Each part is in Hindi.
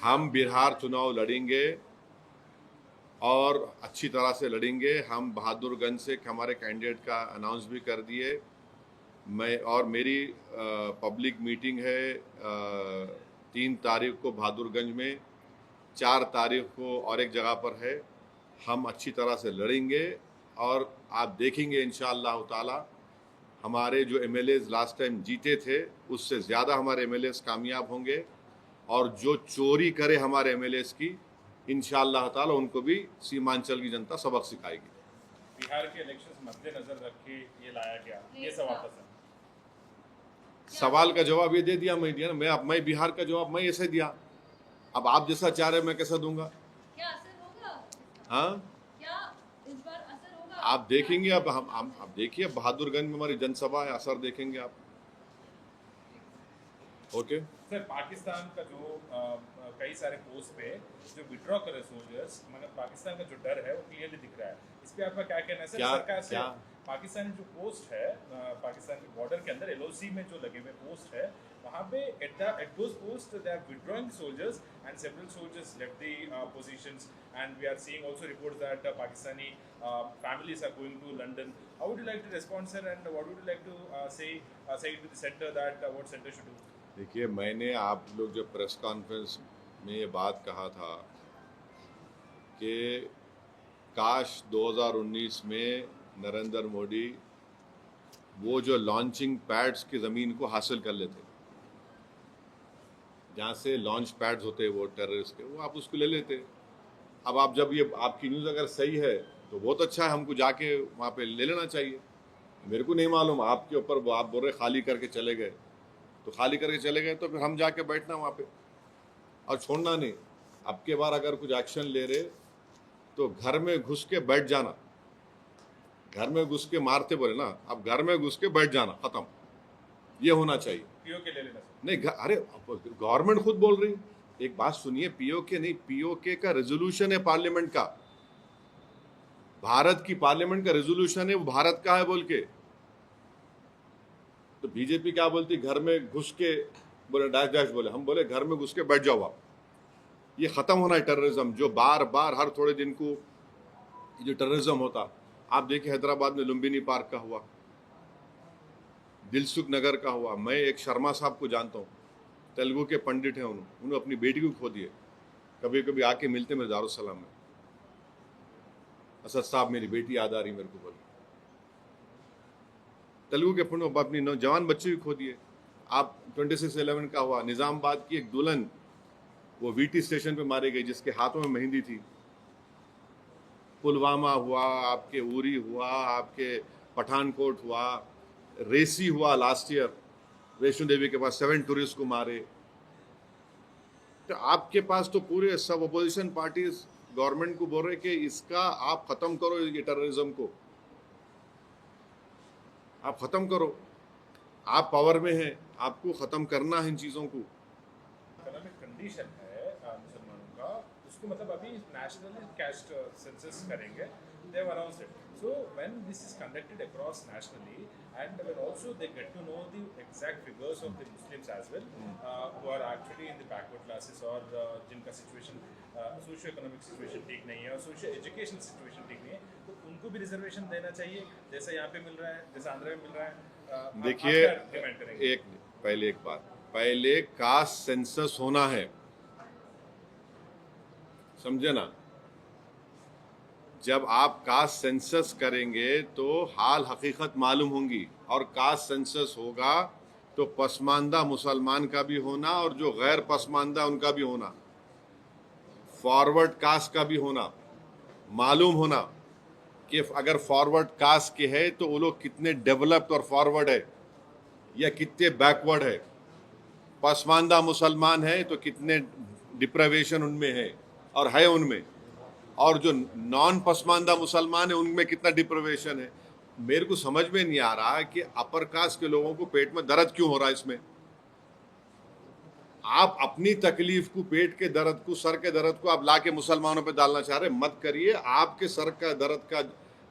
हम बिहार चुनाव लड़ेंगे और अच्छी तरह से लड़ेंगे। हम बहादुरगंज से हमारे कैंडिडेट का अनाउंस भी कर दिए। मैं और मेरी पब्लिक मीटिंग है 3 तारीख को बहादुरगंज में, 4 तारीख को और एक जगह पर है। हम अच्छी तरह से लड़ेंगे और आप देखेंगे इंशाअल्लाह ताला हमारे जो एमएलएज लास्ट टाइम जीते थे उससे ज़्यादा हमारे एमएलएज कामयाब होंगे और जो चोरी करे हमारे एमएलएज की इंशाअल्लाह ताला उनको भी सीमांचल की जनता सबक सिखाएगी। बिहार के इलेक्शंस मद्देनजर रख के ये लाया गया, ये सवाल था सर। सवाल का जवाब ये दे दिया, मैं दिया ना। मैं बिहार का जवाब मैं ऐसे दिया। अब आप जैसा चाह रहे मैं कैसा दूंगा? क्या असर होगा? हाँ, क्या इस बार असर होगा? आप देखेंगे। अब हम अब देखिए बहादुरगंज में हमारी जनसभा है, असर देखेंगे आप। ओके सर, पाकिस्तान का जो कई सारे पोस्ट पे जो विड्रॉ करे सोल्जर्स, मतलब पाकिस्तान का जो डर है वो क्लियरली दिख रहा है। इस पे आपका क्या कहना है सर? सरकार से पाकिस्तान जो पोस्ट है पाकिस्तान के बॉर्डर के अंदर एलओसी में जो लगे हुए पोस्ट है, वहाँ पे at those post they are withdrawing soldiers and several soldiers left the positions and we are seeing also reports that Pakistani families are going to London. How would you like to respond, sir, and what would you like to say to the center that what center should do? देखिए, मैंने आप लोग जब प्रेस कॉन्फ्रेंस में ये बात कहा था कि काश 2019 में नरेंद्र मोदी वो जो लॉन्चिंग पैड्स की ज़मीन को हासिल कर लेते, जहाँ से लॉन्च पैड्स होते हैं वो टेररिस्ट के, वो आप उसको ले लेते। अब आप जब ये आपकी न्यूज़ अगर सही है तो बहुत अच्छा है, हमको जाके वहाँ पे ले लेना चाहिए। मेरे को नहीं मालूम आपके ऊपर आप बोल रहे खाली करके चले गए, तो खाली करके चले गए तो फिर हम जाके बैठना वहाँ पे और छोड़ना नहीं। अब के बार अगर कुछ एक्शन ले रहे तो घर में घुस के बैठ जाना। घर में घुस के मारते बोले ना, अब घर में घुस के बैठ जाना, खत्म। ये होना चाहिए। पीओके ले लेना नहीं, अरे गवर्नमेंट खुद बोल रही। एक बात सुनिए, पीओके नहीं, पीओके का रेजोल्यूशन है पार्लियामेंट का, भारत की पार्लियामेंट का रेजोल्यूशन है, वो भारत का है बोल के। तो बीजेपी क्या बोलती, घर में घुस के बोले डैश डैश बोले, हम बोले घर में घुस के बैठ जाओ आप। ये खत्म होना है टेररिज्म, जो बार बार हर थोड़े दिन को जो टेररिज्म होता। आप देखिए हैदराबाद में लुम्बिनी पार्क का हुआ, दिलसुख नगर का हुआ। मैं एक शर्मा साहब को जानता हूँ, तेलुगु के पंडित हैं, उन्होंने अपनी बेटी को खो दिए। कभी कभी आके मिलते मेरे दारुसलाम में, असद साहब मेरी बेटी याद आ रही मेरे को, बोले तेलुगु के पंडित अपनी नौजवान बच्चे भी खो दिए। आप 26/11 का हुआ, निज़ामाबाद की एक दुल्हन वो वीटी स्टेशन पे मारी गई जिसके हाथों में मेहंदी थी। पुलवामा हुआ, आपके उरी हुआ, आपके पठानकोट हुआ, रेसी हुआ लास्ट ईयर, वैष्णो देवी के पास 7 टूरिस्ट को मारे। तो आपके पास तो पूरे सब अपोजिशन पार्टीज गवर्नमेंट को बोल रहे कि इसका आप खत्म करो, ये टेररिज्म को आप खत्म करो। आप पावर में हैं, आपको खत्म करना है इन चीजों को। इकोनॉमिक कंडीशन है मुसलमानों का, उसको मतलब अभी नेशनल कैस्ट सेंसस करेंगे, they have announced it. So when this is conducted across nationally and when also they get to know the exact figures of the Muslims as well who are actually in the backward classes or जिनका सिचुएशन सोशियो इकोनॉमिक सिचुएशन ठीक नहीं है और सोशियो एजुकेशन सिचुएशन ठीक नहीं है, तो उनको भी रिजर्वेशन देना चाहिए जैसा यहाँ पे मिल रहा है, जैसा आंध्र में मिल रहा है। देखिए, एक बात, पहले कास्ट सेंसस होना है, समझे ना। जब आप कास्ट सेंसस करेंगे तो हाल हकीकत मालूम होंगी, और कास्ट सेंसस होगा तो पसमानदा मुसलमान का भी होना और जो गैर पसमानदा उनका भी होना, फॉरवर्ड कास्ट का भी होना, मालूम होना कि अगर फॉरवर्ड कास्ट के है तो वो लोग कितने डेवलप्ड और फॉरवर्ड है या कितने बैकवर्ड है। पसमानदा मुसलमान है तो कितने डिप्रावेशन उनमें है और है उनमें, और जो नॉन पसमानदा मुसलमान है उनमें कितना डिप्रावेशन है। मेरे को समझ में नहीं आ रहा है कि अपर कास्ट के लोगों को पेट में दर्द क्यों हो रहा है। इसमें आप अपनी तकलीफ को, पेट के दर्द को, सर के दर्द को आप ला के मुसलमानों पे डालना चाह रहे, मत करिए। आपके सर का दर्द का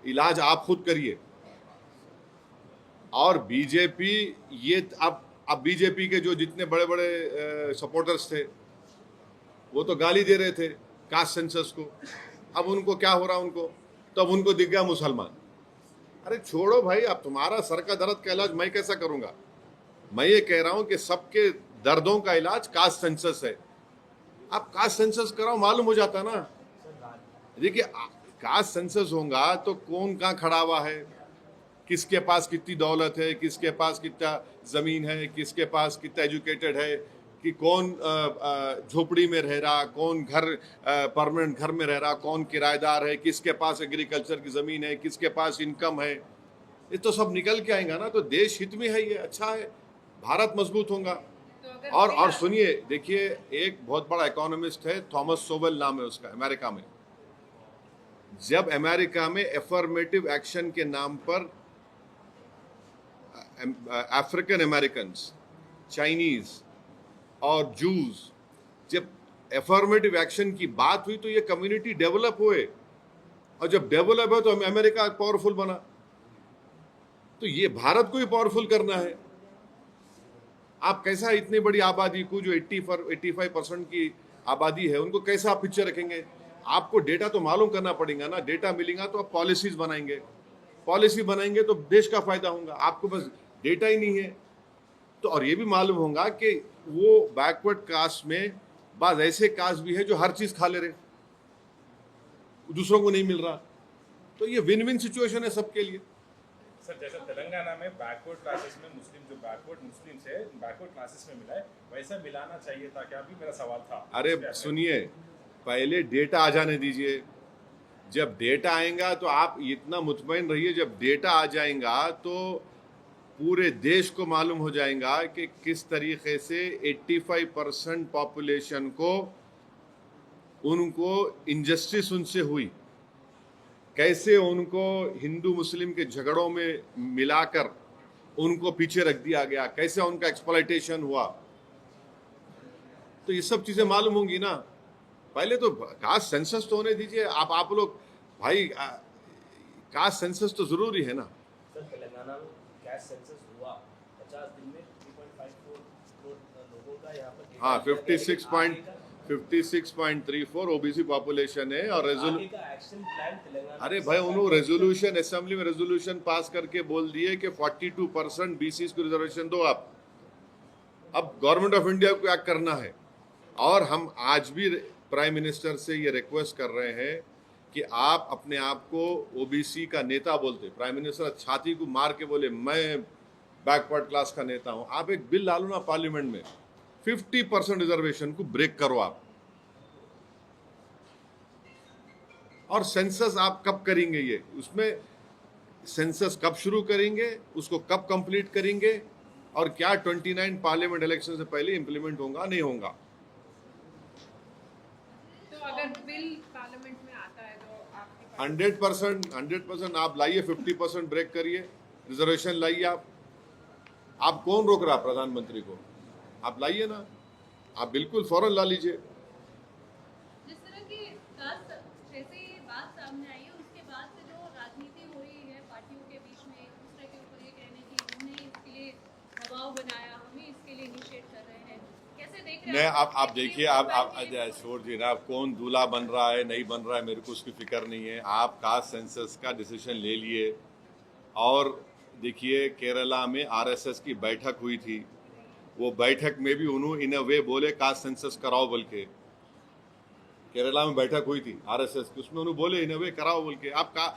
इलाज आप खुद करिए। और बीजेपी ये अब बीजेपी के जो जितने बड़े बड़े सपोर्टर्स थे वो तो गाली दे रहे थे कास्ट सेंसस को, अब उनको क्या हो रहा उनको, तब उनको दिख गया मुसलमान। अरे छोड़ो भाई, अब तुम्हारा सर का दर्द का इलाज मैं कैसा करूंगा? मैं ये कह रहा हूं कि सबके दर्दों का इलाज कास्ट सेंसस है। आप कास्ट सेंसस कराओ, मालूम हो जाता ना। देखिए कास्ट सेंसस होगा तो कौन कहाँ खड़ा हुआ है, किसके पास कितनी दौलत है, किसके पास कितना जमीन है, किसके पास कितना एजुकेटेड है, कि कौन झोपड़ी में रह रहा, कौन घर परमानेंट घर में रह रहा, कौन किराएदार है, किसके पास एग्रीकल्चर की जमीन है, किसके पास इनकम है, ये तो सब निकल के आएगा ना। तो देश हित में है, ये अच्छा है, भारत मजबूत होगा। और सुनिए, देखिए एक बहुत बड़ा इकोनॉमिस्ट है, थॉमस सोवेल नाम है उसका, अमेरिका में। जब अमेरिका में एफर्मेटिव एक्शन के नाम पर अफ्रीकन अमेरिकन, चाइनीज और जूस, जब एफर्मेटिव एक्शन की बात हुई तो ये कम्युनिटी डेवलप हुए, और जब डेवलप हो तो अमेरिका पावरफुल बना। तो ये भारत को ही पावरफुल करना है। आप कैसा इतनी बड़ी आबादी को, जो 85% की आबादी है, उनको कैसा आप पीछे रखेंगे? आपको डेटा तो मालूम करना पड़ेगा ना। डेटा मिलेगा तो आप पॉलिसीज बनाएंगे, पॉलिसी बनाएंगे तो देश का फायदा होगा। आपको बस डेटा ही नहीं है तो, और ये भी मालूम होगा कि वो बैकवर्ड कास्ट में बाद ऐसे कास्ट भी है जो हर चीज खा ले रहे, दूसरों को नहीं मिल रहा। तो ये विन विन सिचुएशन है सबके लिए। सर जैसे तेलंगाना में बैकवर्ड क्लासेस में मुस्लिम, जो बैकवर्ड मुस्लिम से बैकवर्ड क्लासेस में मिला है, वैसा मिलाना चाहिए था क्या? भी मेरा सवाल था। अरे सुनिए, पहले डेटा आ जाने दीजिए। जब डेटा आएगा तो आप इतना मुतमईन रहिए, जब डेटा आ जाएगा तो पूरे देश को मालूम हो जाएगा कि किस तरीके से 85% पॉपुलेशन को, उनको इनजस्टिस उनसे हुई, कैसे उनको हिंदू मुस्लिम के झगड़ों में मिलाकर उनको पीछे रख दिया गया, कैसे उनका एक्सप्लॉयटेशन हुआ। तो ये सब चीजें मालूम होंगी ना। पहले तो कास्ट सेंसस तो होने दीजिए। आप लोग भाई, कास्ट सेंसस तो जरूरी है ना। सर तेलंगाना में कास्ट सेंसस हुआ 50 दिन में 3.54 करोड़ लोगों का यहाँ पर। हाँ, 56.34 ओबीसी पॉपुलेशन है। और अरे भाई, उन्होंने रेजोल्यूशन, असेंबली में रेजोल्यूशन पास करके बोल दिए कि 42% बीसी को रिजर्वेशन दो आप। अब गवर्नमेंट ऑफ इंडिया को क्या करना है? और हम आज भी प्राइम मिनिस्टर से ये रिक्वेस्ट कर रहे हैं कि आप अपने आप को ओबीसी का नेता बोलते। प्राइम मिनिस्टर छाती को मार के बोले मैं बैकवर्ड क्लास का नेता हूं। आप एक बिल डालो ना पार्लियामेंट में, 50% रिजर्वेशन को ब्रेक करो आप। और सेंसस आप कब करेंगे? ये उसमें सेंसस कब शुरू करेंगे, उसको कब कंप्लीट करेंगे, और क्या 29 पार्लियामेंट इलेक्शन से पहले इंप्लीमेंट होगा नहीं होगा? तो अगर बिल पार्लियामेंट में आता है तो आपके पास 100% आप लाइए, 50% ब्रेक करिए, रिजर्वेशन लाइए। आप कौन रोक रहा? प्रधानमंत्री को आप लाइए ना, आप बिल्कुल फौरन ला लीजिए। जिस तरह की कास्ट जैसे ये बात सामने आई है, उसके बाद से जो राजनीति हो रही है पार्टियों के बीच में, एक दूसरे के ऊपर ये कहने की हमने इसके लिए दबाव बनाया, हमें इसके लिए इनिशिएट कर रहे हैं, कैसे देख रहे हैं? नहीं, आप देखिए, आप छोड़ दिए ना, आप कौन दूल्हा बन रहा है नहीं बन रहा है मेरे को उसकी फिक्र नहीं है। आप कास्ट सेंसस का डिसीजन ले लिए। और देखिए केरला में आरएसएस की बैठक हुई थी, वो बैठक में भी उन्होंने इन अ वे बोले कास्ट सेंसस कराओ बोल के। केरला में बैठक हुई थी आरएसएस की, उसमें उन्होंने बोले इन अ वे कराओ बोल के। आपका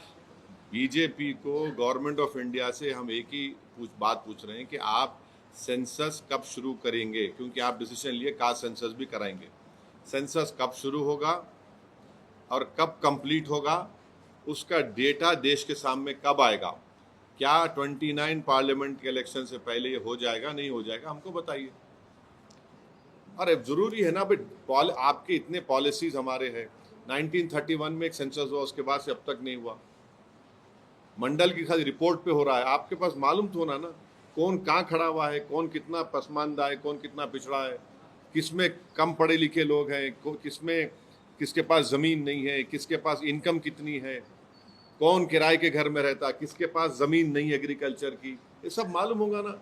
बीजेपी को, गवर्नमेंट ऑफ इंडिया से हम एक ही बात पूछ रहे हैं कि आप सेंसस कब शुरू करेंगे, क्योंकि आप डिसीजन लिए कास्ट सेंसस भी कराएंगे। सेंसस कब शुरू होगा और कब कंप्लीट होगा, उसका डेटा देश के सामने कब आएगा? क्या 29 पार्लियामेंट के इलेक्शन से पहले ये हो जाएगा नहीं हो जाएगा, हमको बताइए। अरे जरूरी है ना भाई, आपके इतने पॉलिसीज हमारे हैं। 1931 में एक सेंसस हुआ, उसके बाद से अब तक नहीं हुआ। मंडल की खाली रिपोर्ट पे हो रहा है। आपके पास मालूम तो होना ना कौन कहाँ खड़ा हुआ है, कौन कितना पसमानदा है, कौन कितना पिछड़ा है, किसमें कम पढ़े लिखे लोग हैं, किसमें किसके पास ज़मीन नहीं है, किसके पास इनकम कितनी है, कौन किराए के घर में रहता, किसके पास ज़मीन नहीं एग्रीकल्चर की, ये सब मालूम होगा ना।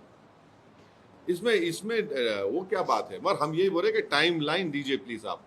इसमें वो क्या बात है? मगर हम यही बोल रहे कि टाइम लाइन दीजिए प्लीज़ आप।